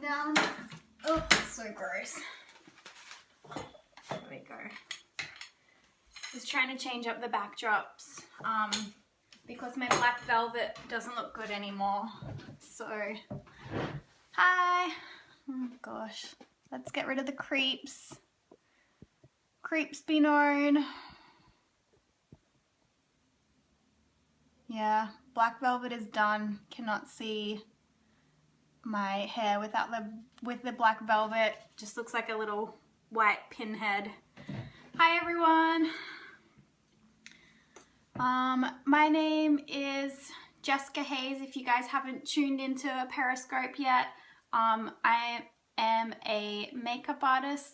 down. Oh, so gross. There we go. Just trying to change up the backdrops because my black velvet doesn't look good anymore. So, hi. Oh gosh, let's get rid of the creeps. Creeps be known. Yeah, black velvet is done. Cannot see my hair without the black velvet. Just looks like a little white pinhead. Hi everyone. My name is Jessica Hayes. If you guys haven't tuned into Periscope yet, I am a makeup artist.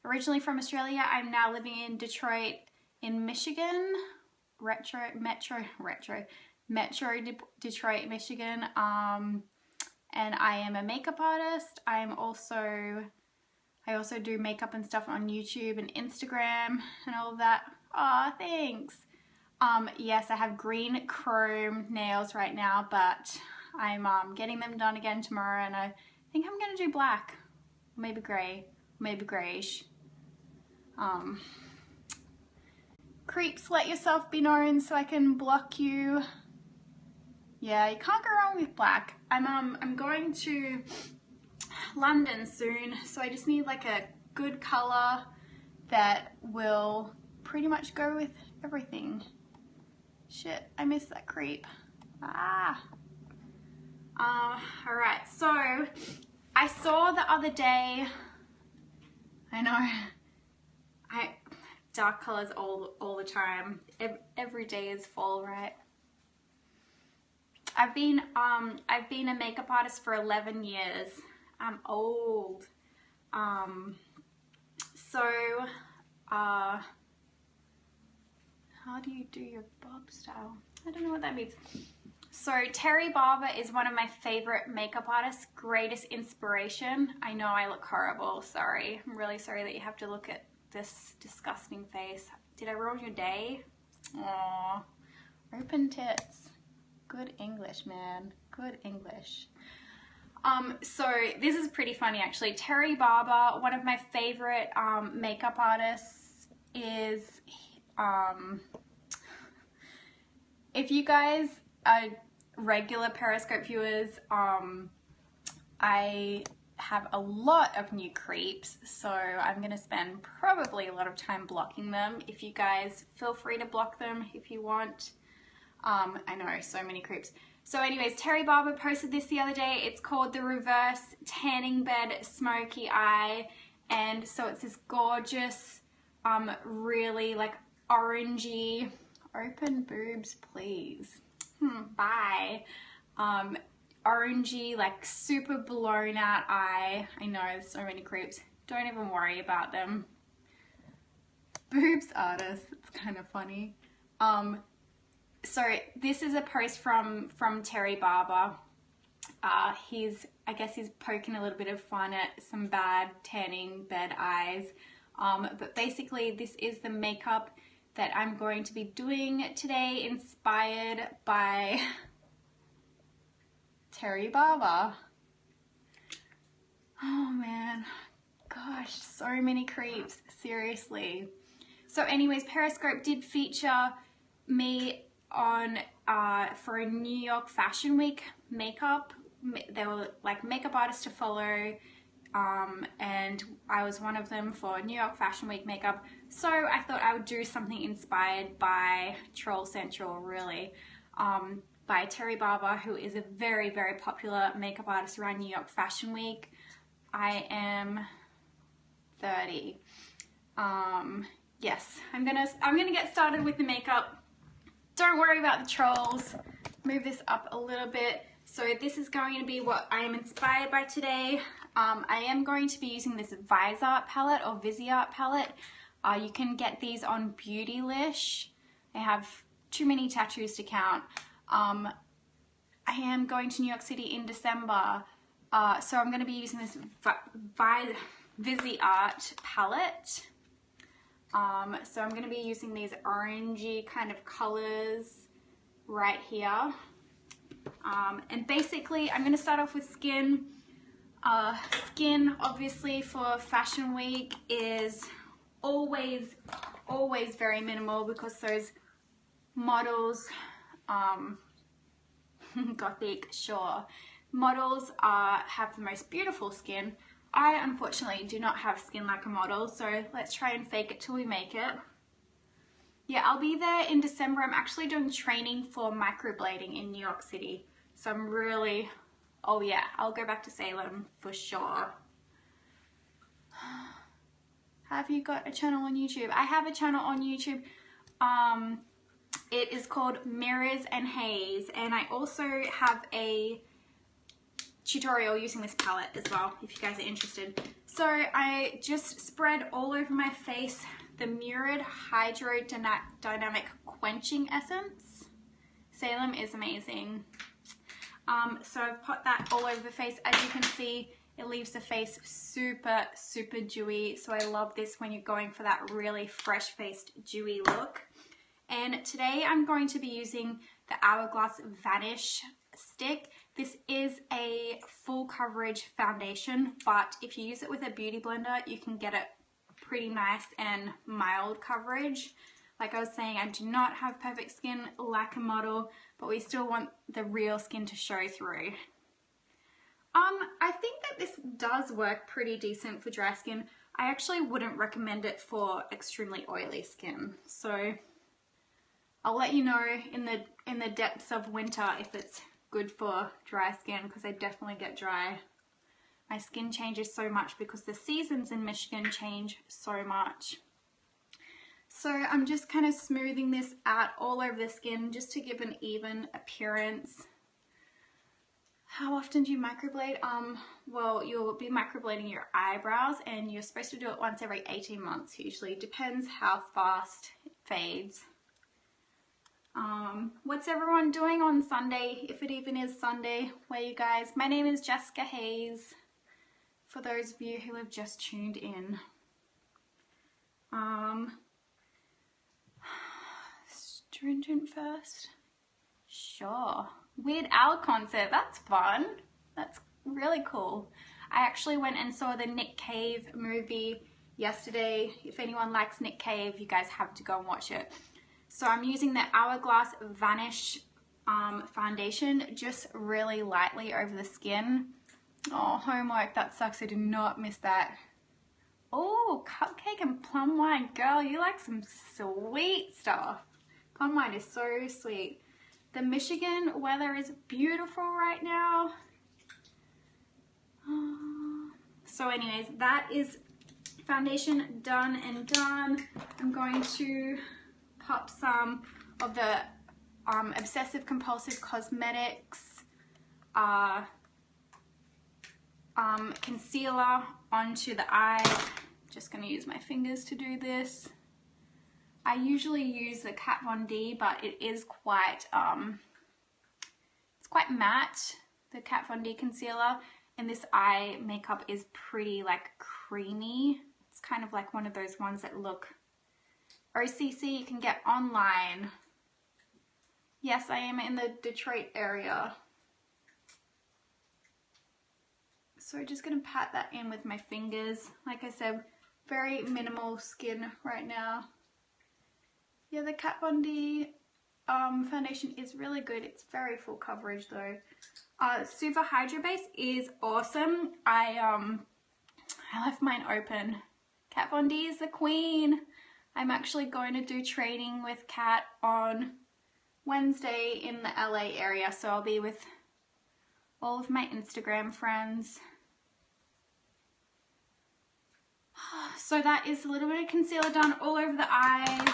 Originally from Australia. I'm now living in Detroit in Michigan. Metro Detroit, Michigan. And I am a makeup artist. I also do makeup and stuff on YouTube and Instagram and all of that. Aw, thanks. Yes, I have green chrome nails right now, but I'm getting them done again tomorrow, and I think I'm gonna do black, maybe grey, maybe greyish. Creeps, let yourself be known so I can block you. Yeah, you can't go wrong with black. I'm going to London soon, so I just need like a good color that will pretty much go with everything. Shit, I missed that creep. Alright, so I saw the other day, I know, dark colors all the time. Every day is fall, right? I've been a makeup artist for 11 years. I'm old. How do you do your bob style? I don't know what that means. So Terry Barber is one of my favorite makeup artists, greatest inspiration. I know I look horrible, sorry. I'm really sorry that you have to look at this disgusting face. Did I ruin your day? Aww. Open tits. Good English, man. Good English. So this is pretty funny actually. Terry Barber, one of my favorite makeup artists, is if you guys are regular Periscope viewers, I have a lot of new creeps, so I'm gonna spend probably a lot of time blocking them. If you guys feel free to block them if you want. I know, so many creeps. So anyways, Terry Barber posted this the other day. It's called the Reverse Tanning Bed Smoky Eye, and so it's this gorgeous, really like orangey, open boobs please, bye, orangey, like super blown out eye. I know, there's so many creeps. Don't even worry about them. Boobs artist, it's kind of funny. So this is a post from Terry Barber. I guess he's poking a little bit of fun at some bad tanning bed eyes. But basically this is the makeup that I'm going to be doing today, inspired by Terry Barber. Oh man, gosh, so many creeps, seriously. So anyways, Periscope did feature me on for a New York Fashion Week makeup. They were like makeup artists to follow, and I was one of them for New York Fashion Week makeup. So I thought I would do something inspired by Troll Central, really, by Terry Barber, who is a very, very popular makeup artist around New York Fashion Week. I am 30. Yes, I'm gonna get started with the makeup. Don't worry about the trolls. Move this up a little bit. So this is going to be what I am inspired by today. I am going to be using this Viseart palette or Viseart palette. You can get these on Beautylish. I have too many tattoos to count. I am going to New York City in December, so I'm going to be using this Viseart palette. So I'm going to be using these orangey kind of colors right here. And basically I'm going to start off with skin. Skin, obviously, for Fashion Week is always very minimal because those models, gothic, sure, models have the most beautiful skin. I unfortunately do not have skin like a model, so let's try and fake it till we make it. Yeah, I'll be there in December. I'm actually doing training for microblading in New York City, so I'm really, oh yeah, I'll go back to Salem for sure. Have you got a channel on YouTube? I have a channel on YouTube. It is called Mirrors and Haze, and I also have a tutorial using this palette as well, if you guys are interested. So I just spread all over my face the Mirrored Hydrodynamic Quenching Essence. Salem is amazing. So I've put that all over the face. As you can see, it leaves the face super dewy. So I love this when you're going for that really fresh-faced, dewy look. And today I'm going to be using the Hourglass Vanish stick. This is a full coverage foundation, but if you use it with a beauty blender, you can get it pretty nice and mild coverage. Like I was saying, I do not have perfect skin like a model, but we still want the real skin to show through. I think that this does work pretty decent for dry skin. I actually wouldn't recommend it for extremely oily skin. So I'll let you know in the depths of winter if it's good for dry skin, because I definitely get dry. My skin changes so much because the seasons in Michigan change so much. So I'm just kind of smoothing this out all over the skin just to give an even appearance. How often do you microblade? Well, you'll be microblading your eyebrows, and you're supposed to do it once every 18 months usually. Depends how fast it fades. What's everyone doing on Sunday, if it even is Sunday? Where you guys? My name is Jessica Hayes, for those of you who have just tuned in. Stringent first? Sure. Weird Al concert, that's fun. That's really cool. I actually went and saw the Nick Cave movie yesterday. If anyone likes Nick Cave, you guys have to go and watch it. So I'm using the Hourglass Vanish foundation just really lightly over the skin. Oh, homework, that sucks. I did not miss that. Oh, cupcake and plum wine. Girl, you like some sweet stuff. Plum wine is so sweet. The Michigan weather is beautiful right now. So anyways, that is foundation done and done. I'm going to pop some of the Obsessive Compulsive Cosmetics concealer onto the eyes. Just going to use my fingers to do this. I usually use the Kat Von D, but it is quite it's quite matte, the Kat Von D concealer, and this eye makeup is pretty like creamy. It's kind of like one of those ones that look OCC, you can get online. Yes, I am in the Detroit area. So just gonna pat that in with my fingers. Like I said, very minimal skin right now. Yeah, the Kat Von D foundation is really good. It's very full coverage though. Super Hydro Base is awesome. I left mine open. Kat Von D is the queen. I'm actually going to do training with Kat on Wednesday in the LA area, so I'll be with all of my Instagram friends. So that is a little bit of concealer done all over the eyes.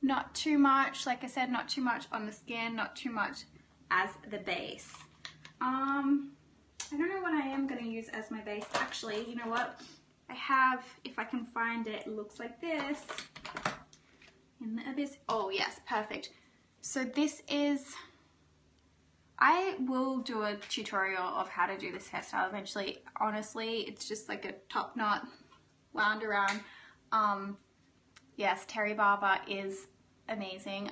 Not too much, like I said, not too much on the skin, not too much as the base. I don't know what I am going to use as my base. Actually, you know what? I have, if I can find it, it looks like this. In the abyss. Oh yes, perfect. So this is, I will do a tutorial of how to do this hairstyle eventually. Honestly, it's just like a top knot wound around. Yes, Terry Barber is amazing.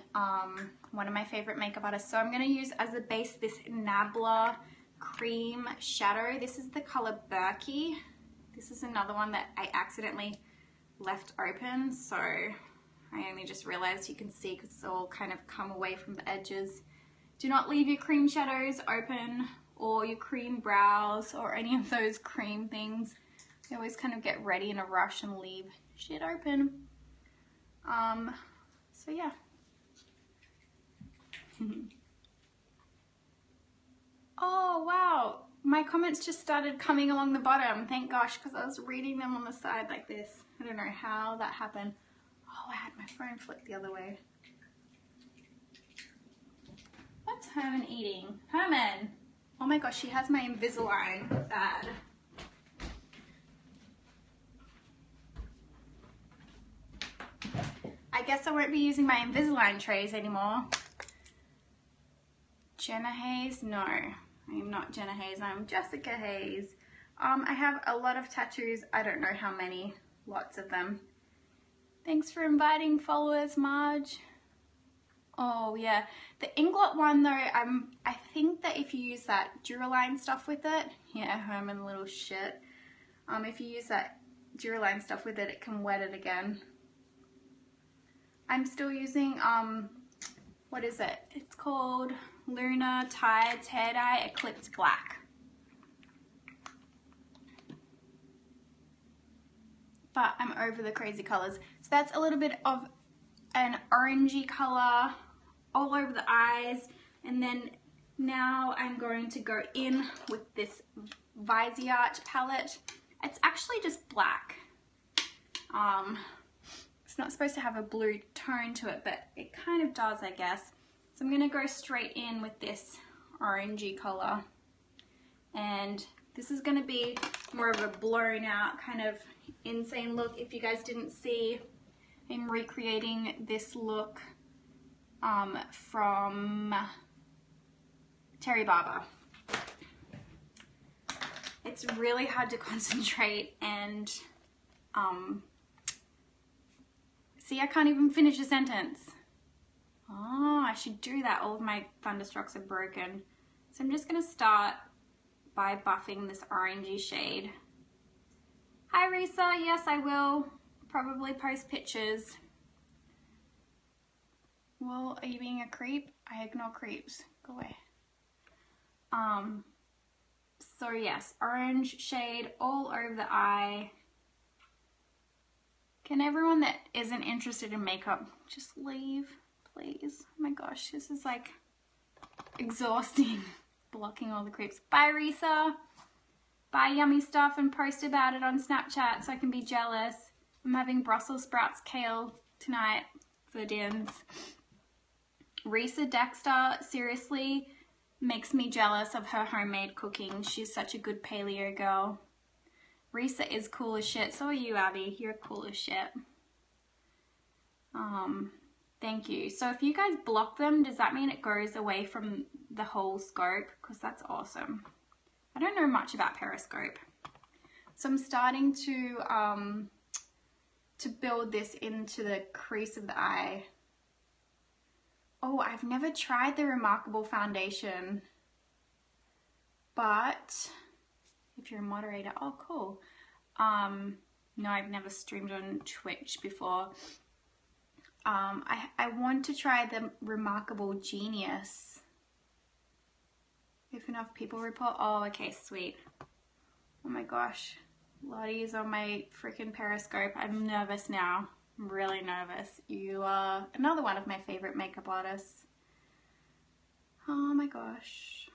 One of my favorite makeup artists. So I'm going to use as a base this Nabla cream shadow. This is the color Berkey. This is another one that I accidentally left open, so I only just realized you can see because it's all kind of come away from the edges. Do not leave your cream shadows open or your cream brows or any of those cream things. You always kind of get ready in a rush and leave shit open. So yeah. Oh wow, my comments just started coming along the bottom, thank gosh, because I was reading them on the side like this. I don't know how that happened. Oh, I had my phone flipped the other way. What's Herman eating? Herman! Oh my gosh, she has my Invisalign bad. I guess I won't be using my Invisalign trays anymore. Jenna Hayes? No, I am not Jenna Hayes, I'm Jessica Hayes. I have a lot of tattoos, I don't know how many, lots of them. Thanks for inviting followers, Marge. Oh yeah, the Inglot one though, I think that if you use that Duraline stuff with it, yeah, Herman little shit. If you use that Duraline stuff with it, it can wet it again. I'm still using, what is it? It's called Luna Tides Hair Dye Eclipse Black. But I'm over the crazy colors. So that's a little bit of an orangey color all over the eyes. And then now I'm going to go in with this Viseart palette. It's actually just black. It's not supposed to have a blue tone to it, but it kind of does, I guess. So I'm gonna go straight in with this orangey color. And this is gonna be more of a blown out kind of insane look. If you guys didn't see, I'm recreating this look from Terry Barber. It's really hard to concentrate and see, I can't even finish a sentence. Oh, I should do that. All of my Thunderstrucks are broken. So I'm just gonna start by buffing this orangey shade. Hi Risa, yes I will probably post pictures. Well, are you being a creep? I ignore creeps, go away. So yes, orange shade all over the eye. Can everyone that isn't interested in makeup just leave, please? Oh my gosh, this is like exhausting, blocking all the creeps. Bye Risa. Buy yummy stuff and post about it on Snapchat so I can be jealous. I'm having Brussels sprouts kale tonight for dinners. Risa Dexter seriously makes me jealous of her homemade cooking. She's such a good paleo girl. Risa is cool as shit. So are you, Abby. You're cool as shit. Thank you. So if you guys block them, does that mean it goes away from the whole scope? Because that's awesome. I don't know much about periscope. So I'm starting to build this into the crease of the eye. Oh, I've never tried the Remarkable foundation. But if you're a moderator, oh cool. No, I've never streamed on Twitch before. I want to try the Remarkable Genius. If enough people report, oh okay, sweet. Oh my gosh, Lottie's on my freaking Periscope. I'm nervous now, I'm really nervous. You are another one of my favorite makeup artists. Oh my gosh.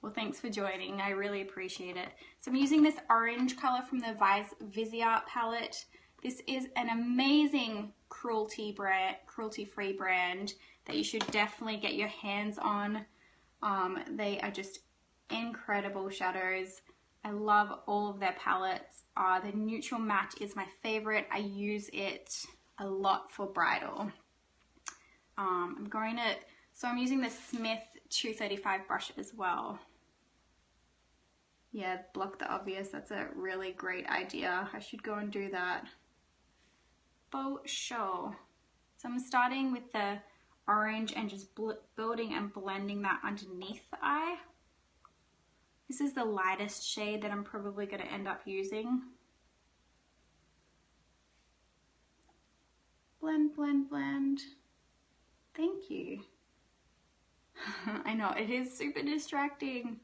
Well, thanks for joining. I really appreciate it. So I'm using this orange color from the Viseart palette. This is an amazing cruelty-free brand that you should definitely get your hands on. They are just incredible shadows. I love all of their palettes. The neutral matte is my favorite. I use it a lot for bridal. So I'm using the Smith 235 brush as well. Yeah, block the obvious. That's a really great idea. I should go and do that. For sure. So I'm starting with the orange and just building and blending that underneath the eye. This is the lightest shade that I'm probably going to end up using. Blend, blend, blend. Thank you. I know, it is super distracting.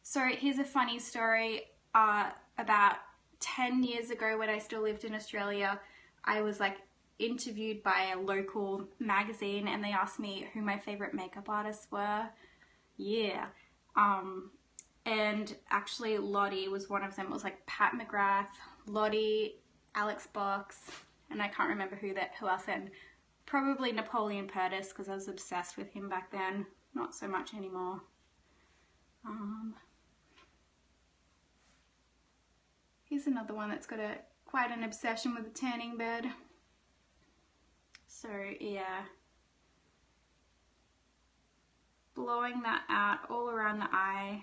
So here's a funny story. About 10 years ago when I still lived in Australia, I was like interviewed by a local magazine and they asked me who my favorite makeup artists were. Yeah. And actually Lottie was one of them. It was like Pat McGrath, Lottie, Alex Box, and I can't remember who else, and probably Napoleon Purtis because I was obsessed with him back then. Not so much anymore. Here's another one that's got quite an obsession with the tanning bed. So yeah, blowing that out all around the eye.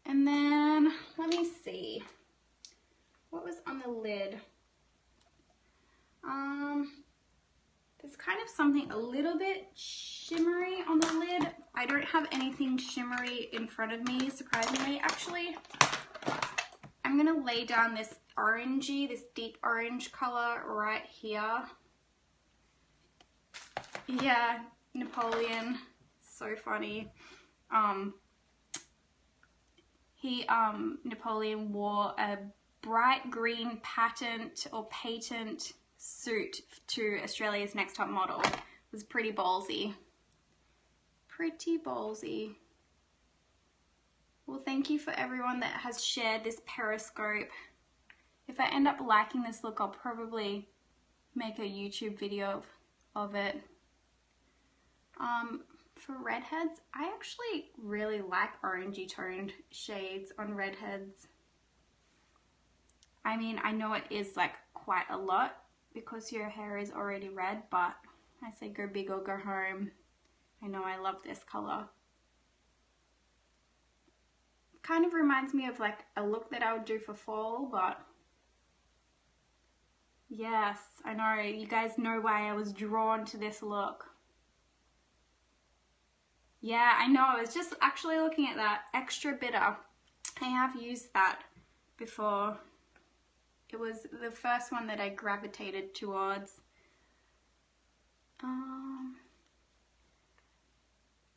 And then, let me see, what was on the lid? There's kind of something a little bit shimmery on the lid. I don't have anything shimmery in front of me, surprisingly. Actually, I'm gonna lay down this orangey, this deep orange color right here. Yeah, Napoleon, so funny. Napoleon wore a bright green patent suit to Australia's Next Top Model. It was pretty ballsy. Pretty ballsy. Well, thank you for everyone that has shared this Periscope. If I end up liking this look, I'll probably make a YouTube video of it. For redheads, I actually really like orangey toned shades on redheads. I mean, I know it is like quite a lot because your hair is already red, but I say go big or go home. I know I love this color. Kind of reminds me of like a look that I would do for fall, but yes, I know, you guys know why I was drawn to this look. Yeah, I know, I was just actually looking at that. Extra Bitter. I have used that before. It was the first one that I gravitated towards.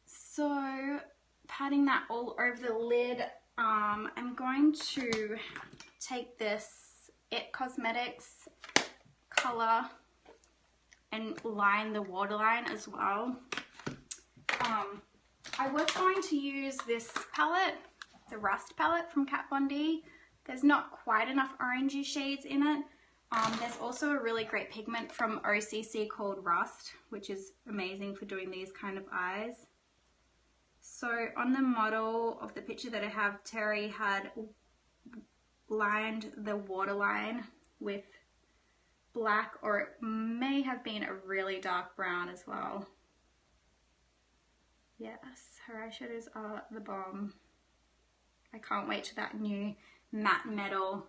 So, patting that all over the lid, I'm going to take this It Cosmetics color and line the waterline as well. I was going to use this palette, the Rust palette from Kat Von D. There's not quite enough orangey shades in it. There's also a really great pigment from OCC called Rust, which is amazing for doing these kind of eyes. So on the model of the picture that I have, Terry had lined the waterline with black, or it may have been a really dark brown as well. Yes, her eyeshadows are the bomb. I can't wait till that new matte metal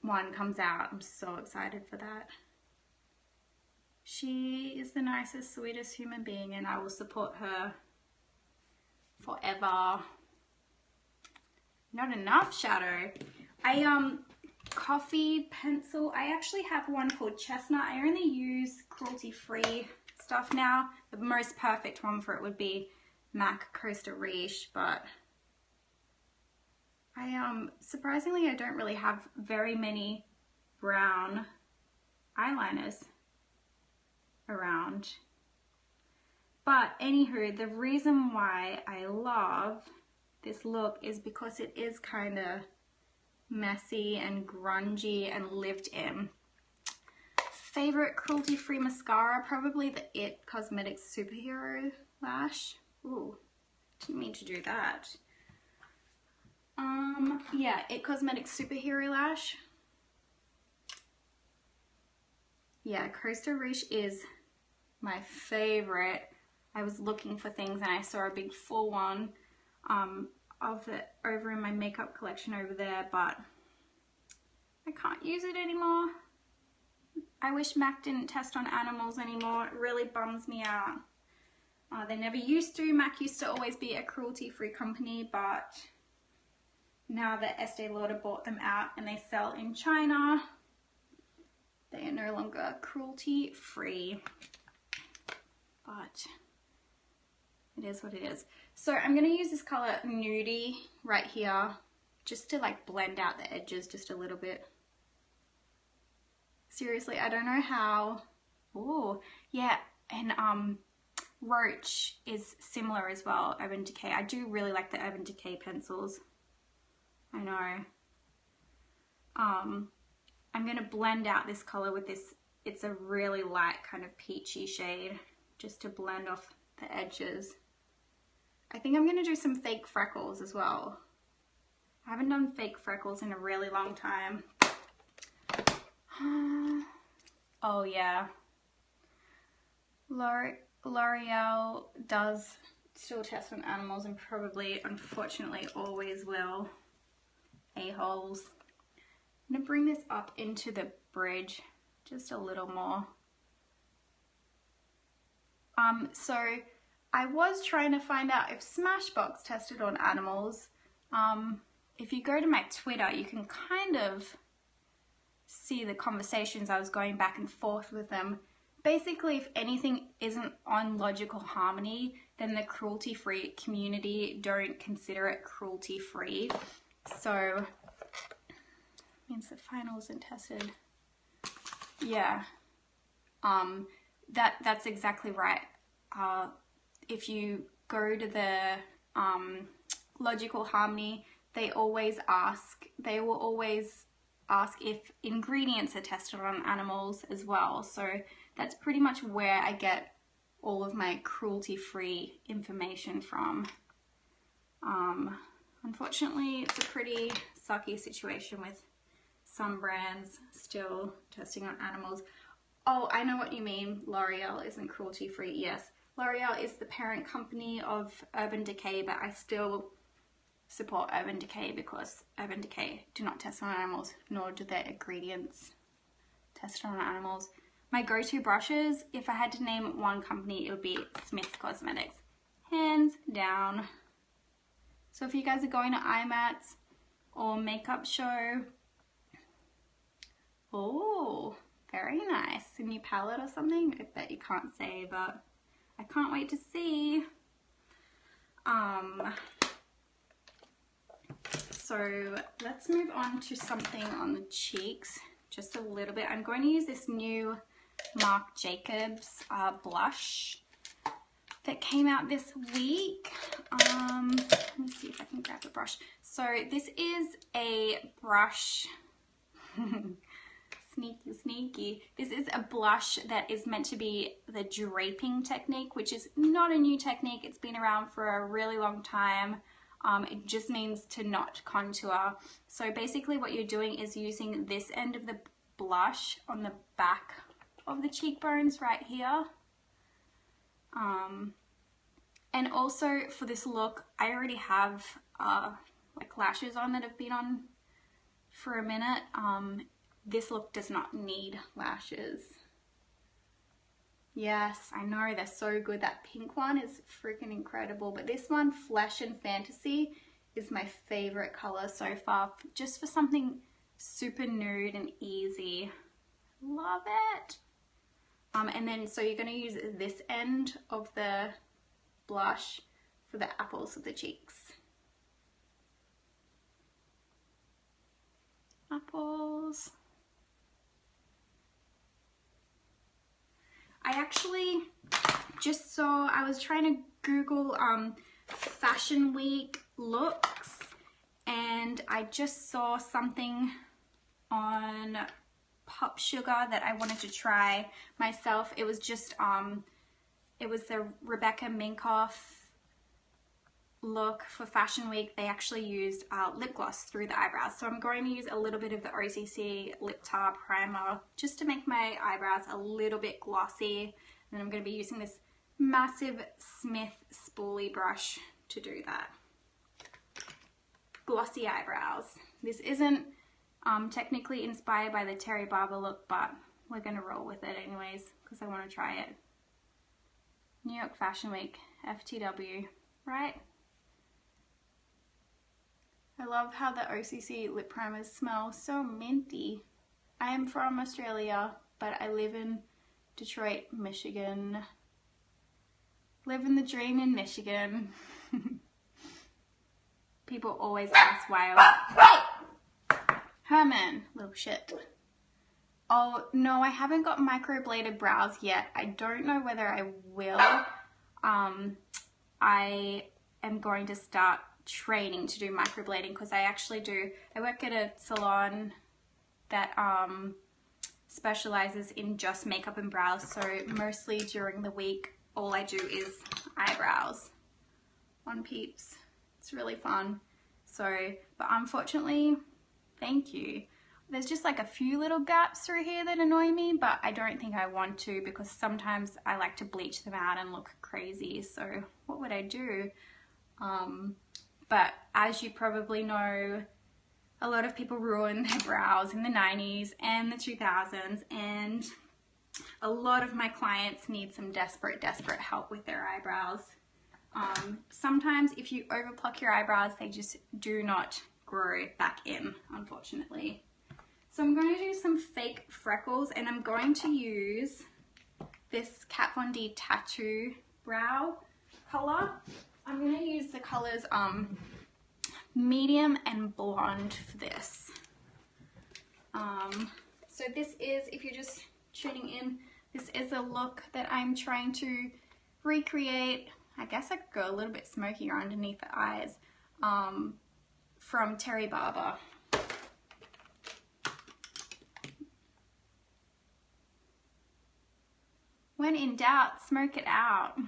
one comes out. I'm so excited for that. She is the nicest, sweetest human being, and I will support her forever. Not enough shadow. Coffee pencil. I actually have one called Chestnut. I only use cruelty-free stuff now. The most perfect one for it would be MAC Costa Riche, but surprisingly I don't really have very many brown eyeliners around. But anywho, the reason why I love this look is because it is kind of messy and grungy and lived in. Favorite cruelty-free mascara, probably the It Cosmetics Superhero Lash. Ooh, didn't mean to do that. Yeah, It Cosmetics Superhero Lash. Yeah, Costa Riche is my favorite. I was looking for things and I saw a big full one of it over in my makeup collection over there, but I can't use it anymore. I wish MAC didn't test on animals anymore. It really bums me out. They never used to. MAC used to always be a cruelty-free company, but now that Estee Lauder bought them out and they sell in China, they are no longer cruelty-free. But it is what it is. So I'm going to use this color Nudie right here just to like blend out the edges just a little bit. Seriously, I don't know how. Oh, yeah, and Roach is similar as well, Urban Decay. I do really like the Urban Decay pencils. I know. I'm going to blend out this color with this. It's a really light kind of peachy shade just to blend off the edges. I think I'm going to do some fake freckles as well. I haven't done fake freckles in a really long time. Oh yeah. L'Oreal does still test on animals and probably, unfortunately, always will. A-holes. I'm going to bring this up into the bridge just a little more. So I was trying to find out if Smashbox tested on animals. If you go to my Twitter, you can kind of see the conversations I was going back and forth with them. Basically, if anything isn't on Logical Harmony, then the cruelty-free community don't consider it cruelty-free. So, means the final isn't tested. Yeah, that's exactly right. If you go to the Logical Harmony, they will always ask if ingredients are tested on animals as well. So that's pretty much where I get all of my cruelty-free information from. Unfortunately, it's a pretty sucky situation with some brands still testing on animals. Oh, I know what you mean. L'Oreal isn't cruelty-free. Yes, L'Oreal is the parent company of Urban Decay, but I still support Urban Decay because Urban Decay do not test on animals, nor do their ingredients test on animals. My go-to brushes, if I had to name one company, it would be Smith Cosmetics. Hands down. So if you guys are going to IMATS or makeup show, oh, very nice. A new palette or something? I bet you can't say, but I can't wait to see. So let's move on to something on the cheeks, just a little bit. I'm going to use this new Marc Jacobs blush that came out this week. Let me see if I can grab the brush. So this is a brush, sneaky. This is a blush that is meant to be the draping technique, which is not a new technique. It's been around for a really long time. It just means to not contour. So basically what you're doing is using this end of the blush on the back of the cheekbones right here. And also for this look, I already have like lashes on that have been on for a minute. This look does not need lashes. Yes, I know, they're so good. That pink one is freaking incredible, but this one, Flesh and Fantasy, is my favorite color so far, just for something super nude and easy. Love it. And then, so you're going to use this end of the blush for the apples of the cheeks. Apples. I actually just saw, I was trying to Google Fashion Week looks, and I just saw something on Pop Sugar that I wanted to try myself. It was just, it was the Rebecca Minkoff look for Fashion Week. They actually used lip gloss through the eyebrows. So I'm going to use a little bit of the OCC Lip Tar Primer just to make my eyebrows a little bit glossy. And then I'm going to be using this massive Smith spoolie brush to do that. Glossy eyebrows. This isn't Technically inspired by the Terry Barber look, but we're gonna roll with it anyways because I want to try it. New York Fashion Week, FTW, right? I love how the OCC lip primers smell so minty. I am from Australia, but I live in Detroit, Michigan. Living the dream in Michigan. People always ask why Hey! Herman, little shit. Oh, no, I haven't got microbladed brows yet. I don't know whether I will. I am going to start training to do microblading because I work at a salon that specializes in just makeup and brows. So mostly during the week, all I do is eyebrows on peeps. It's really fun. So, but unfortunately, thank you. There's just like a few little gaps through here that annoy me, but I don't think I want to because sometimes I like to bleach them out and look crazy. So what would I do? But as you probably know, a lot of people ruined their brows in the 90s and the 2000s, and a lot of my clients need some desperate help with their eyebrows. Sometimes if you overpluck your eyebrows, they just do not grow back in, unfortunately. So I'm going to do some fake freckles, and I'm going to use this Kat Von D Tattoo brow color. I'm going to use the colors medium and blonde for this. So this is, if you're just tuning in, this is a look that I'm trying to recreate. I guess I could go a little bit smokier underneath the eyes, from Terry Barber. When in doubt, smoke it out.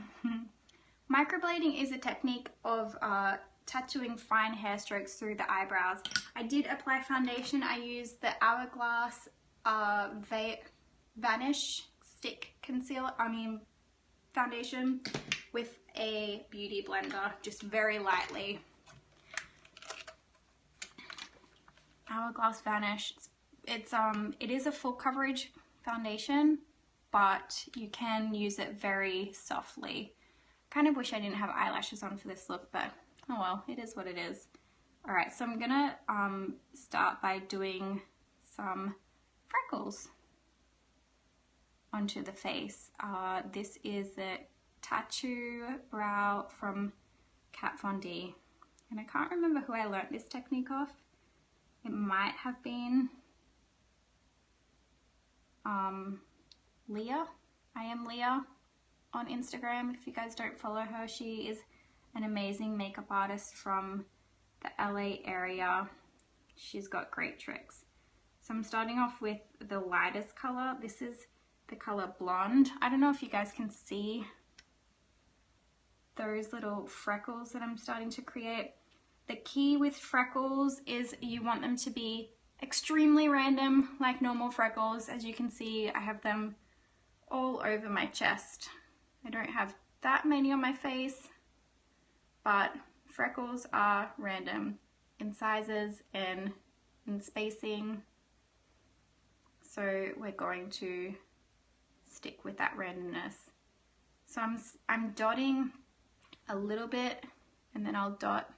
Microblading is a technique of tattooing fine hair strokes through the eyebrows. I did apply foundation. I used the Hourglass Vanish Stick foundation with a beauty blender, just very lightly. Hourglass Vanish. It is a full coverage foundation, but you can use it very softly. Kind of wish I didn't have eyelashes on for this look, but oh well, it is what it is. All right, so I'm gonna start by doing some freckles onto the face. This is the Tattoo Brow from Kat Von D, and I can't remember who I learnt this technique off. It might have been Leah. I am Leah on Instagram. If you guys don't follow her, she is an amazing makeup artist from the LA area. She's got great tricks. So I'm starting off with the lightest color. This is the color Blonde. I don't know if you guys can see those little freckles that I'm starting to create. The key with freckles is you want them to be extremely random, like normal freckles. As you can see, I have them all over my chest. I don't have that many on my face, but freckles are random in sizes and in spacing. So we're going to stick with that randomness. So I'm dotting a little bit, and then I'll dot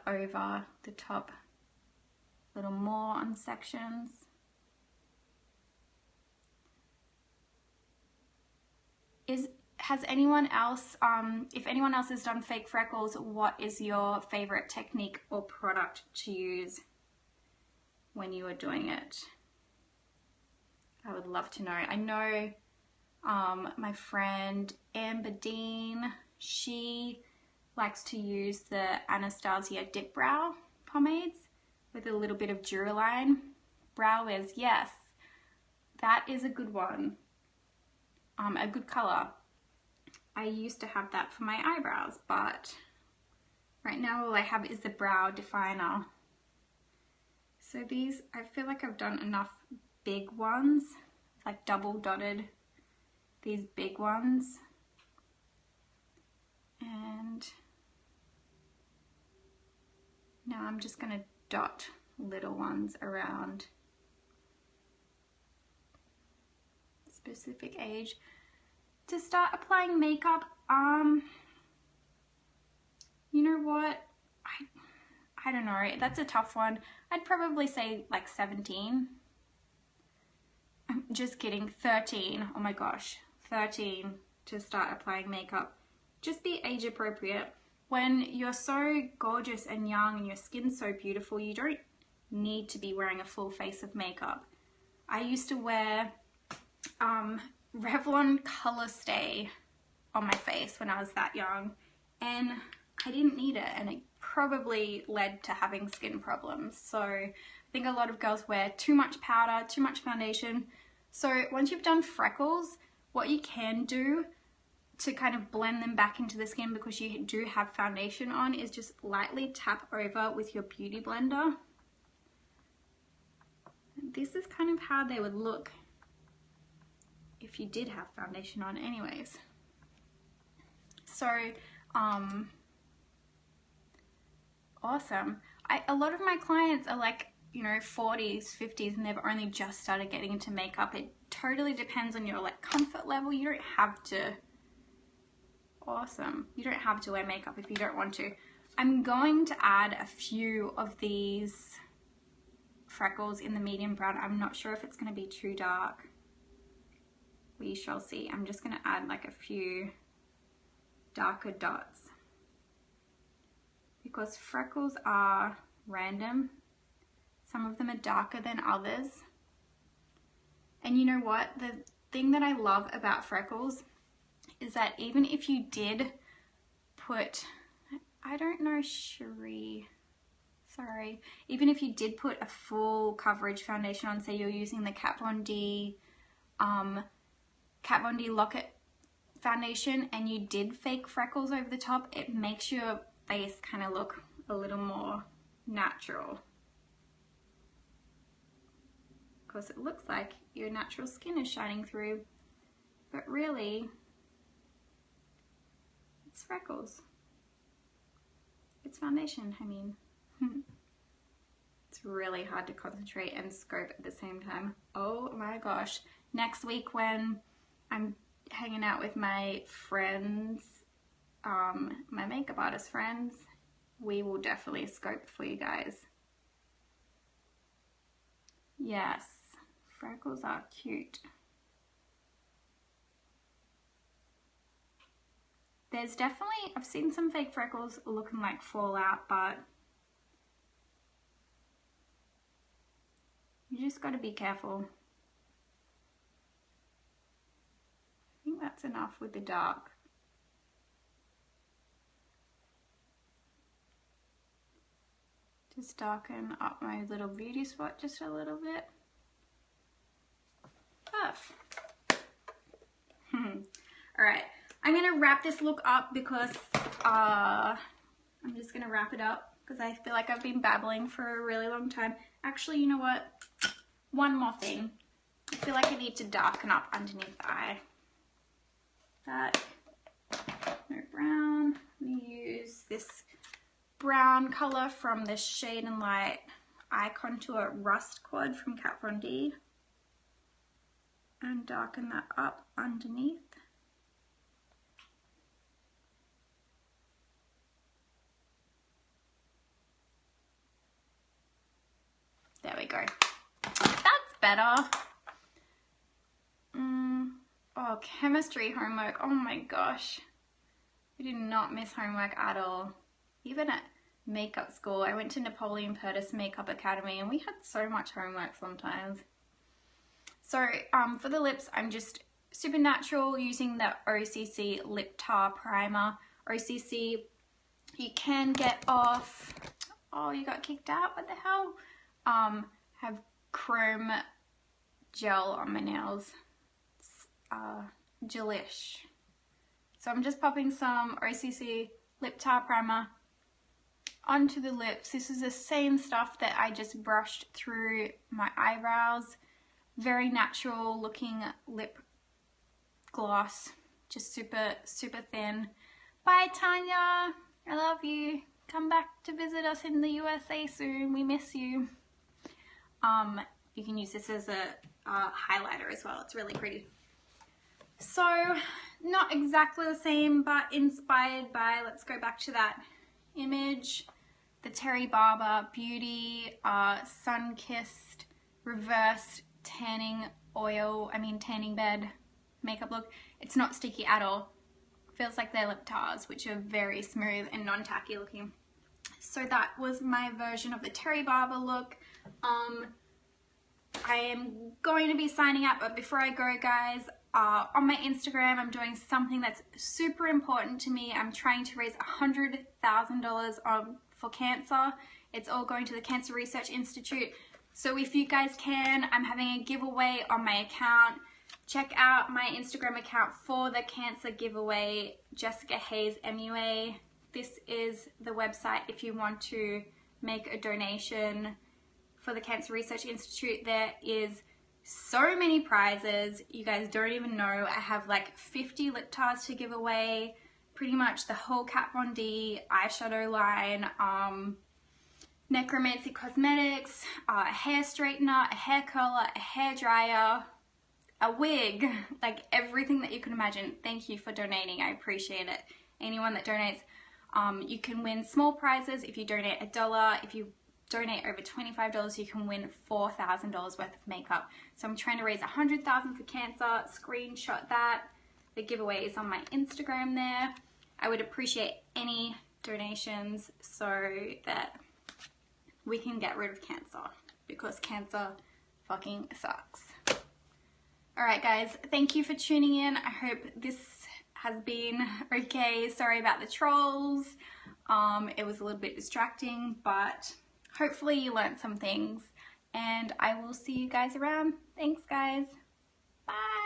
over the top a little more on sections. Has anyone else, if anyone else has done fake freckles, what is your favorite technique or product to use when you are doing it? I would love to know. I know my friend Amber Dean, she likes to use the Anastasia Dip Brow pomades with a little bit of Duraline. Brow Wiz, yes, that is a good one. A good color. I used to have that for my eyebrows, but right now all I have is the brow definer. So these, I feel like I've done enough big ones, like double dotted these big ones. And now I'm just gonna dot little ones around specific age. To start applying makeup, you know what, I don't know, that's a tough one. I'd probably say like 17. I'm just kidding, 13. Oh my gosh, 13 to start applying makeup. Just be age appropriate. When you're so gorgeous and young and your skin's so beautiful, you don't need to be wearing a full face of makeup. I used to wear Revlon Color Stay on my face when I was that young, and I didn't need it, and it probably led to having skin problems. So I think a lot of girls wear too much powder, too much foundation. So once you've done freckles, what you can do to kind of blend them back into the skin, because you do have foundation on, is just lightly tap over with your beauty blender. This is kind of how they would look if you did have foundation on anyways. So awesome. A lot of my clients are like, you know, 40s, 50s, and they've only just started getting into makeup. It totally depends on your like comfort level. You don't have to, awesome. You don't have to wear makeup if you don't want to. I'm going to add a few of these freckles in the medium brown. I'm not sure if it's going to be too dark. We shall see. I'm just going to add like a few darker dots, because freckles are random. Some of them are darker than others. And you know what? The thing that I love about freckles is that even if you did put, I don't know, Cherie, sorry, even if you did put a full coverage foundation on, say you're using the Kat Von D Lock-It foundation, and you did fake freckles over the top, it makes your face kind of look a little more natural, because it looks like your natural skin is shining through, but really it's freckles. It's foundation, I mean. It's really hard to concentrate and scope at the same time. Oh my gosh. Next week when I'm hanging out with my friends, my makeup artist friends, we will definitely scope for you guys. Yes, freckles are cute. There's definitely, I've seen some fake freckles looking like fallout, but you just got to be careful. I think that's enough with the dark. Just darken up my little beauty spot just a little bit. Puff. Alright, I'm going to wrap this look up because I'm just going to wrap it up because I feel like I've been babbling for a really long time. Actually, you know what? One more thing. I feel like I need to darken up underneath the eye. That, no brown. I'm going to use this brown color from the Shade and Light Eye Contour Rust Quad from Kat Von D, and darken that up underneath. There we go. That's better. Oh, chemistry homework. Oh my gosh. I did not miss homework at all. Even at makeup school, I went to Napoleon Purtis Makeup Academy and we had so much homework sometimes. So for the lips, I'm just super natural using the OCC Lip Tar Primer. OCC, you can get off, oh, you got kicked out, what the hell? Have chrome gel on my nails. It's gelish. So I'm just popping some OCC Lip Tar Primer onto the lips. This is the same stuff that I just brushed through my eyebrows. Very natural looking lip gloss, just super, super thin. Bye, Tanya. I love you. come back to visit us in the USA soon. We miss you. You can use this as a highlighter as well. It's really pretty. So not exactly the same, but inspired by, let's go back to that image, the Terry Barber Beauty Sun-Kissed Reverse Tanning Bed makeup look. It's not sticky at all. Feels like they're lip tars, which are very smooth and non-tacky looking. So that was my version of the Terry Barber look. I am going to be signing up, but before I go, guys, on my Instagram, I'm doing something that's super important to me. I'm trying to raise $100,000 for cancer. It's all going to the Cancer Research Institute. So if you guys can, I'm having a giveaway on my account. Check out my Instagram account for the cancer giveaway, jessicahazemua. This is the website if you want to make a donation for the Cancer Research Institute. There is so many prizes, you guys don't even know. I have like 50 lip tars to give away, pretty much the whole Kat Von D eyeshadow line, Necromancy Cosmetics, a hair straightener, a hair curler, a hair dryer, a wig, like everything that you can imagine. Thank you for donating, I appreciate it. Anyone that donates, you can win small prizes if you donate $1. If you donate over $25, you can win $4,000 worth of makeup. So I'm trying to raise $100,000 for cancer. Screenshot that. The giveaway is on my Instagram there. I would appreciate any donations so that we can get rid of cancer, because cancer fucking sucks. Alright guys, thank you for tuning in. I hope this has been okay. Sorry about the trolls. It was a little bit distracting, but hopefully you learned some things, and I will see you guys around. Thanks guys. Bye.